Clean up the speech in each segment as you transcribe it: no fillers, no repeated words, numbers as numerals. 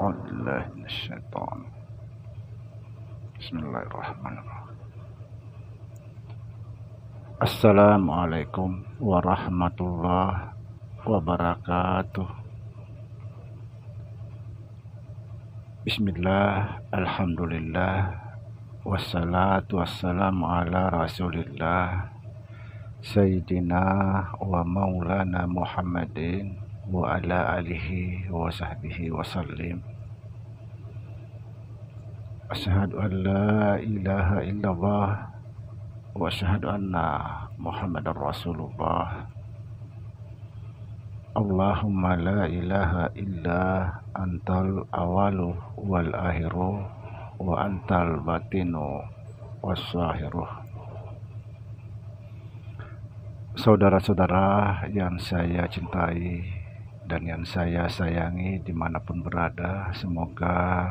A'udzubillahi minasyaitonir rajim. Bismillahirrahmanirrahim. Assalamualaikum warahmatullahi wabarakatuh. Bismillah, alhamdulillah, wassalatu wassalamu ala rasulillah Sayyidina wa maulana Muhammadin wa ala alihi wa sahbihi wa sallim. Asyhadu an la ilaha illallah wa asyhadu anna Muhammadar Rasulullah. Allahumma la ilaha illa antal awalu wal akhiru wa antal batinu was zahiru. Saudara-saudara yang saya cintai dan yang saya sayangi dimanapun berada, semoga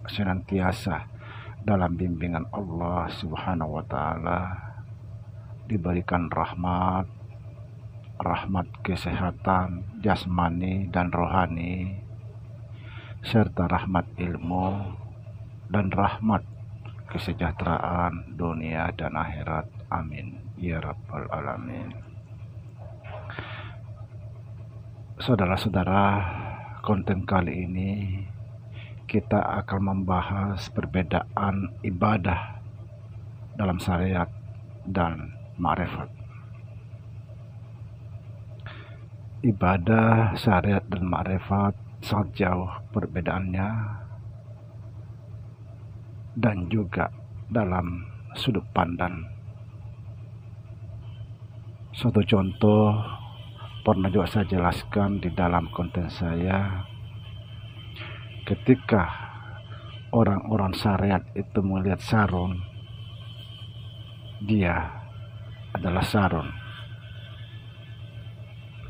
senantiasa dalam bimbingan Allah Subhanahu wa Ta'ala, diberikan rahmat kesehatan jasmani dan rohani, serta rahmat ilmu dan rahmat kesejahteraan dunia dan akhirat. Amin ya rabbal alamin. Saudara-saudara, konten kali ini kita akan membahas perbedaan ibadah dalam syariat dan ma'rifat. Ibadah, syariat, dan ma'rifat sangat jauh perbedaannya, dan juga dalam sudut pandang. Suatu contoh pernah juga saya jelaskan di dalam konten saya, ketika orang-orang syariat itu melihat sarung, dia adalah sarung.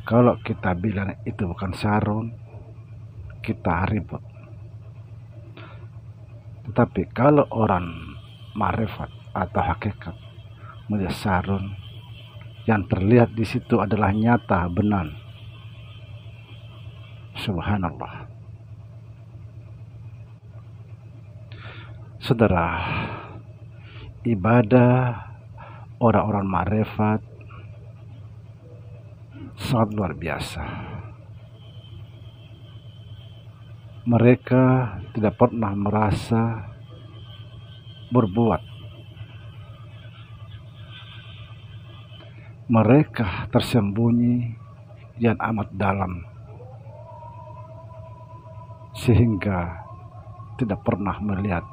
Kalau kita bilang itu bukan sarung, kita ribut. Tetapi kalau orang ma'rifat atau hakikat melihat sarung, yang terlihat di situ adalah nyata, benar. Subhanallah. Saudara, ibadah orang-orang ma'rifat sangat luar biasa. Mereka tidak pernah merasa berbuat. Mereka tersembunyi yang amat dalam, sehingga tidak pernah melihat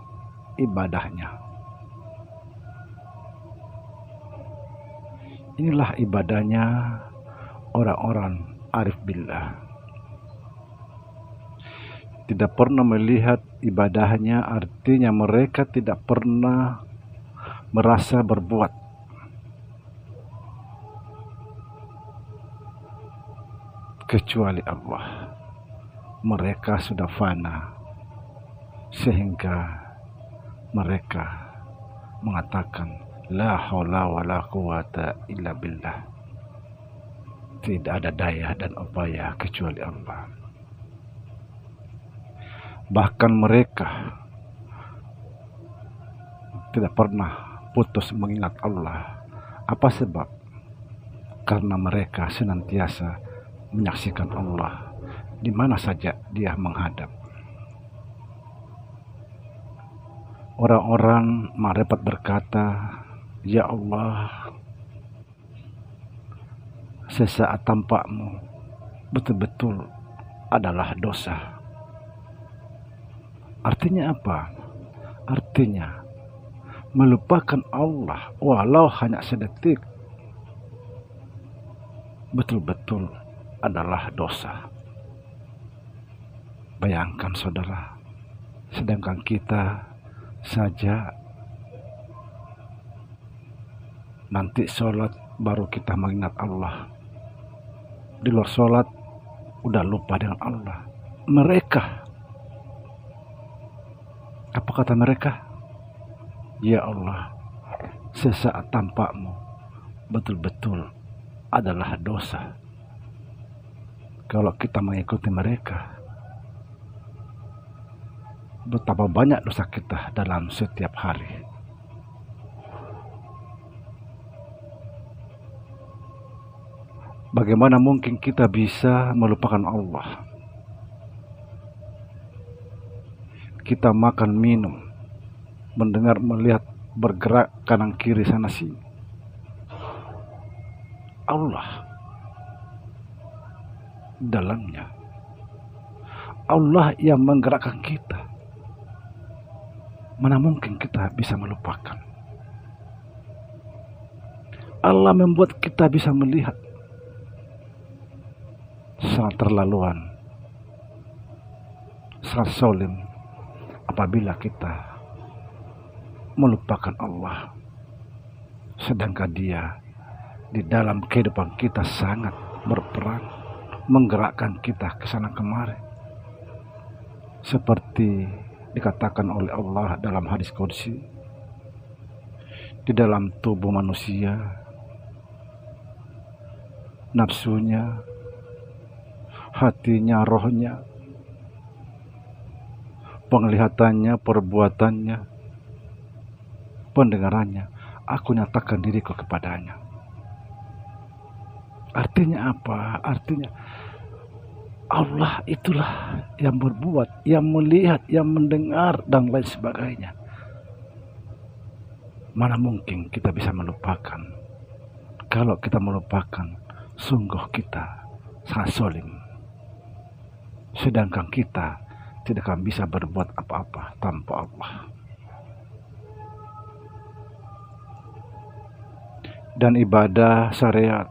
ibadahnya. Inilah ibadahnya orang-orang arif billah. Tidak pernah melihat ibadahnya, artinya mereka tidak pernah merasa berbuat. Kecuali Allah. Mereka sudah fana, sehingga mereka mengatakan la haula wala quwata illa billah. Tidak ada daya dan upaya kecuali Allah. Bahkan mereka tidak pernah putus mengingat Allah. Apa sebab? Karena mereka senantiasa menyaksikan Allah di mana saja dia menghadap. Orang-orang ma'rifat berkata, ya Allah, sesaat tampakmu betul-betul adalah dosa. Artinya apa? Artinya melupakan Allah walau hanya sedetik betul-betul adalah dosa. Bayangkan saudara, sedangkan kita saja nanti sholat baru kita mengingat Allah. Di luar sholat udah lupa dengan Allah. Mereka, apa kata mereka? Ya Allah, sesaat tampakmu betul-betul adalah dosa. Kalau kita mengikuti mereka, betapa banyak dosa kita dalam setiap hari. Bagaimana mungkin kita bisa melupakan Allah? Kita makan, minum, mendengar, melihat, bergerak kanan kiri sana sini. Allah dalamnya. Allah yang menggerakkan kita. Mana mungkin kita bisa melupakan? Allah membuat kita bisa melihat. Sangat terlaluan, sangat zalim apabila kita melupakan Allah, sedangkan Dia di dalam kehidupan kita sangat berperan, menggerakkan kita ke sana kemari, seperti dikatakan oleh Allah dalam hadis qudsi, di dalam tubuh manusia, nafsunya, hatinya, rohnya, penglihatannya, perbuatannya, pendengarannya, aku nyatakan diriku kepadanya. Artinya apa? Artinya Allah itulah yang berbuat, yang melihat, yang mendengar, dan lain sebagainya. Mana mungkin kita bisa melupakan? Kalau kita melupakan, sungguh kita sangat zalim. Sedangkan kita tidak akan bisa berbuat apa-apa tanpa Allah. Dan ibadah syariat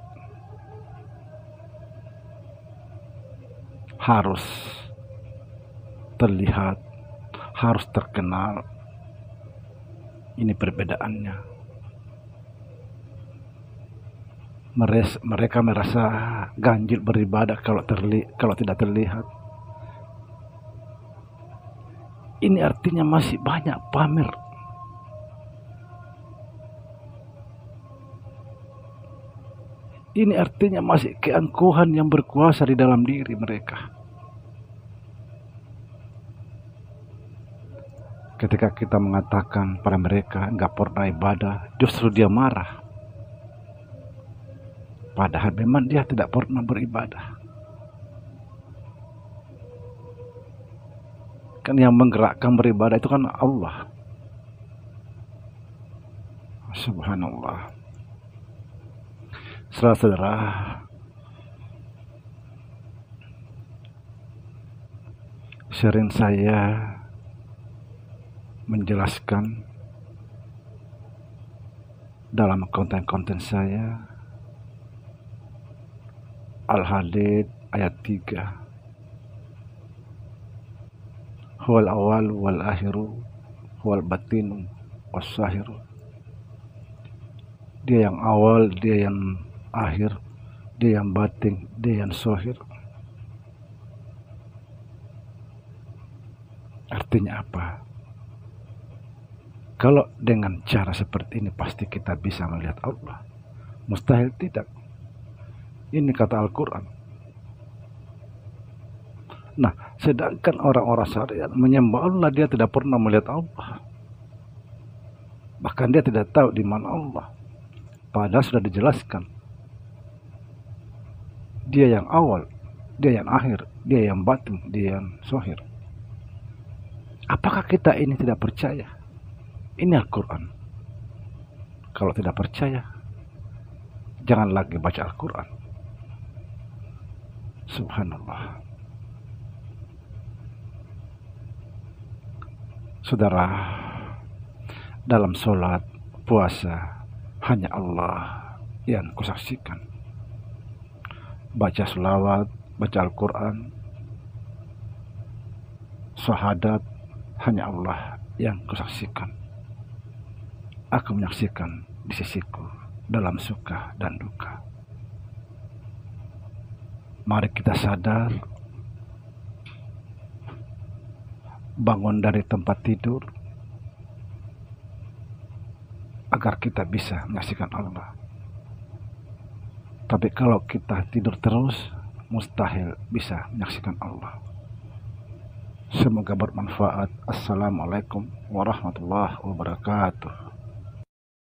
harus terlihat, harus terkenal. Ini perbedaannya. Mereka merasa ganjil beribadah kalau tidak terlihat. Ini artinya masih banyak pamer. Ini artinya masih keangkuhan yang berkuasa di dalam diri mereka. Ketika kita mengatakan pada mereka nggak pernah ibadah, justru dia marah. Padahal memang dia tidak pernah beribadah. Kan yang menggerakkan beribadah itu kan Allah. Subhanallah. Saudara-saudara, sering saya menjelaskan dalam konten-konten saya Al-Hadid ayat 3. Huwal awal wal akhiru huwal batinu was zahiru. Dia yang awal, dia yang akhir, dia yang batin, dia yang zahir. Artinya apa? Kalau dengan cara seperti ini pasti kita bisa melihat Allah. Mustahil tidak. Ini kata Al-Quran. Nah, sedangkan orang-orang syariat menyembah Allah, dia tidak pernah melihat Allah. Bahkan dia tidak tahu di mana Allah. Padahal sudah dijelaskan. Dia yang awal, dia yang akhir, dia yang batin, dia yang zahir. Apakah kita ini tidak percaya? Ini Al-Quran. Kalau tidak percaya, jangan lagi baca Al-Quran. Subhanallah. Saudara, dalam sholat, puasa, hanya Allah yang kusaksikan. Baca selawat, baca Al-Quran, syahadat, hanya Allah yang kusaksikan. Aku menyaksikan di sisiku dalam suka dan duka. Mari kita sadar, bangun dari tempat tidur agar kita bisa menyaksikan Allah. Tapi kalau kita tidur terus, mustahil bisa menyaksikan Allah. Semoga bermanfaat. Assalamualaikum warahmatullahi wabarakatuh.